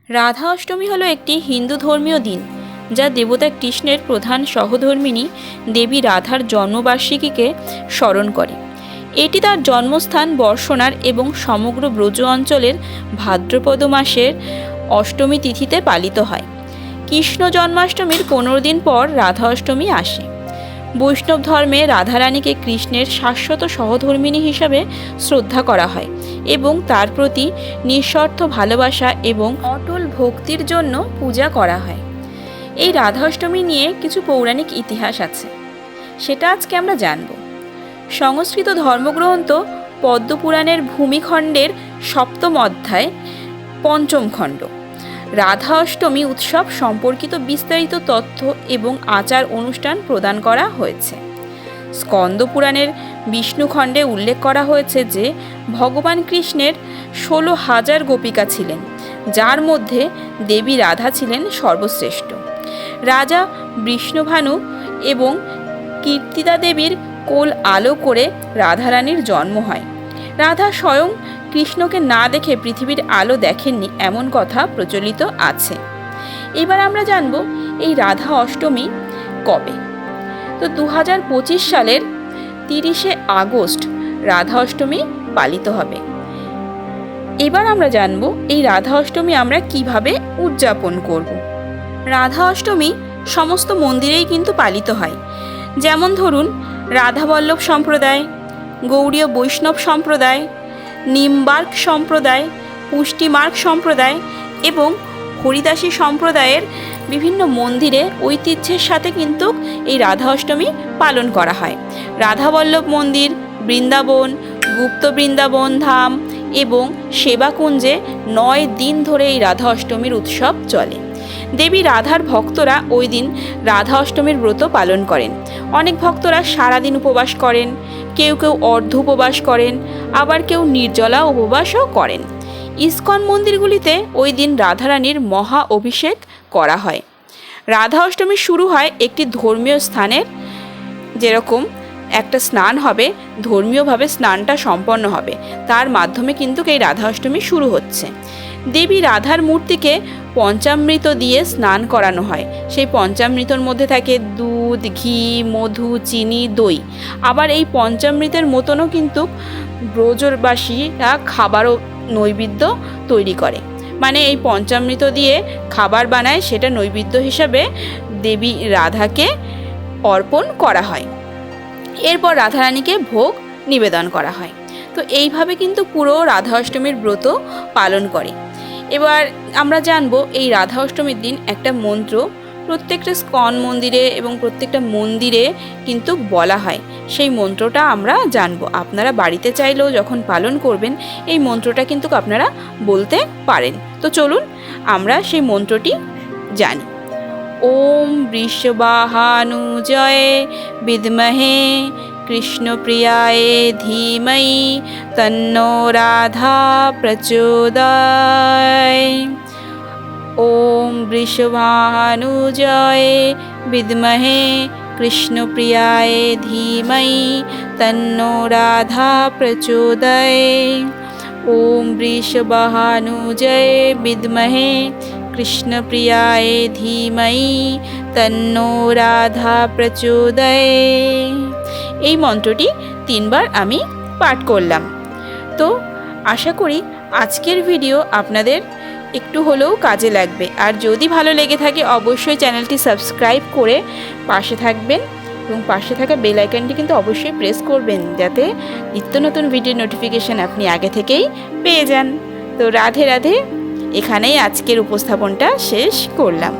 রাধা অষ্টমী হলো একটি হিন্দু ধর্মীয় দিন, যা দেবতা কৃষ্ণের প্রধান সহধর্মিণী দেবী রাধার জন্মবার্ষিকীকে স্মরণ করে। এটি তার জন্মস্থান বর্ষণার এবং সমগ্র ব্রজ অঞ্চলের ভাদ্রপদ মাসের অষ্টমী তিথিতে পালিত হয়। কৃষ্ণ জন্মাষ্টমীর 15 দিন পর রাধা অষ্টমী আসে। বৈষ্ণব ধর্মে রাধারানীকে কৃষ্ণের শাশ্বত সহধর্মিণী হিসাবে শ্রদ্ধা করা হয় এবং তার প্রতি নিঃস্বার্থ ভালোবাসা এবং অটল ভক্তির জন্য পূজা করা হয়। এই রাধা অষ্টমী নিয়ে কিছু পৌরাণিক ইতিহাস আছে, সেটা আজকে আমরা জানব। সংস্কৃত ধর্মগ্রন্থ পদ্মপুরাণের ভূমিখণ্ডের 7ম অধ্যায় 5ম খণ্ড রাধা অষ্টমী উৎসব সম্পর্কিত বিস্তারিত তথ্য এবং আচার অনুষ্ঠান প্রদান করা হয়েছে। স্কন্দ পুরাণের বিষ্ণুখণ্ডে উল্লেখ করা হয়েছে যে ভগবান কৃষ্ণের 16,000 গোপিকা ছিলেন, যার মধ্যে দেবী রাধা ছিলেন সর্বশ্রেষ্ঠ। রাজা বিষ্ণুভানু এবং কীর্তিদা দেবীর কোল আলো করে রাধারানীর জন্ম হয়। রাধা স্বয়ং কৃষ্ণকে না দেখে পৃথিবীর আলো দেখেননি, এমন কথা প্রচলিত আছে। এবার আমরা জানব এই রাধা অষ্টমী কবে। তো 2025 সালের 30শে আগস্ট রাধা অষ্টমী পালিত হবে। এবার আমরা জানব এই রাধা অষ্টমী আমরা কিভাবে উদযাপন করব। রাধা অষ্টমী সমস্ত মন্দিরেই কিন্তু পালিত হয়। যেমন ধরুন, রাধাবল্লভ সম্প্রদায়, গৌড়ীয় বৈষ্ণব সম্প্রদায়, নিমবার্ক সম্প্রদায়, পুষ্টিমার্গ সম্প্রদায় এবং হরিদাসী সম্প্রদায়ের বিভিন্ন মন্দিরে ঐতিহ্যের সাথে কিন্তু এই রাধা অষ্টমী পালন করা হয়। রাধাবল্লভ মন্দির, বৃন্দাবন, গুপ্ত বৃন্দাবন ধাম এবং সেবাকুঞ্জে 9 দিন ধরে এই রাধা অষ্টমীর উৎসব চলে। দেবী রাধার ভক্তরা ওই দিন রাধা অষ্টমীর ব্রত পালন করেন। অনেক ভক্তরা সারাদিন উপবাস করেন, কেউ কেউ অর্ধ উপবাস করেন, আবার কেউ নির্জলা উপবাসও করেন। ইস্কন মন্দিরগুলিতে ওই দিন রাধারানীর মহা অভিষেক করা হয়। রাধা অষ্টমী শুরু হয় একটি ধর্মীয় স্থানের, যেরকম একটা স্নান হবে, ধর্মীয়ভাবে স্নানটা সম্পন্ন হবে, তার মাধ্যমে কিন্তু এই রাধা অষ্টমী শুরু হচ্ছে। দেবী রাধার মূর্তিকে পঞ্চামৃত দিয়ে স্নান করানো হয়। সেই পঞ্চামৃতর মধ্যে থাকে দুধ, ঘি, মধু, চিনি, দই। আবার এই পঞ্চামৃতের মতনও কিন্তু ব্রজবাসীরা খাবারও নৈবেদ্য তৈরি করে, মানে এই পঞ্চামৃত দিয়ে খাবার বানায়, সেটা নৈবেদ্য হিসাবে দেবী রাধাকে অর্পণ করা হয়। এরপর রাধারানীকে ভোগ নিবেদন করা হয়। তো এইভাবে কিন্তু পুরো রাধা অষ্টমীর ব্রত পালন করে। এবার আমরা জানব এই রাধা অষ্টমীর দিন একটা মন্ত্র প্রত্যেকটা স্কন মন্দিরে এবং প্রত্যেকটা মন্দিরে কিন্তু বলা হয়। সেই মন্ত্রটা আমরা জানব। আপনারা বাড়িতে চাইলেও যখন পালন করবেন এই মন্ত্রটা কিন্তু আপনারা বলতে পারেন। তো চলুন আমরা সেই মন্ত্রটি জানি। ওম বৃষভানুজয়ে বিদ্মহে কৃষ্ণপ্রিয়ায় ধীমহি তন্নো রাধা প্রচোদয়াৎ। ওম বৃষভানুজয়ে বিদ্মহে কৃষ্ণপ্রিয়ায় ধীমহি তন্নো রাধা প্রচোদয়াৎ। ওম বৃষভানুজয়ে বিদ্মহে কৃষ্ণপ্রিয়ায় ধীমহি তন্নো রাধা প্রচোদয়াৎ। এই মন্ত্রটি 3 বার আমি পাঠ করলাম। তো আশা করি আজকের ভিডিও আপনাদের একটু হলেও কাজে লাগবে। আর যদি ভালো লেগে থাকে অবশ্যই চ্যানেলটি সাবস্ক্রাইব করে পাশে থাকবেন এবং পাশে থাকা বেল আইকনটি কিন্তু অবশ্যই প্রেস করবেন, যাতে নিত্য নতুন ভিডিও নোটিফিকেশান আপনি আগে থেকেই পেয়ে যান। তো রাধে রাধে, এখানেই আজকের উপস্থাপনটা শেষ করলাম।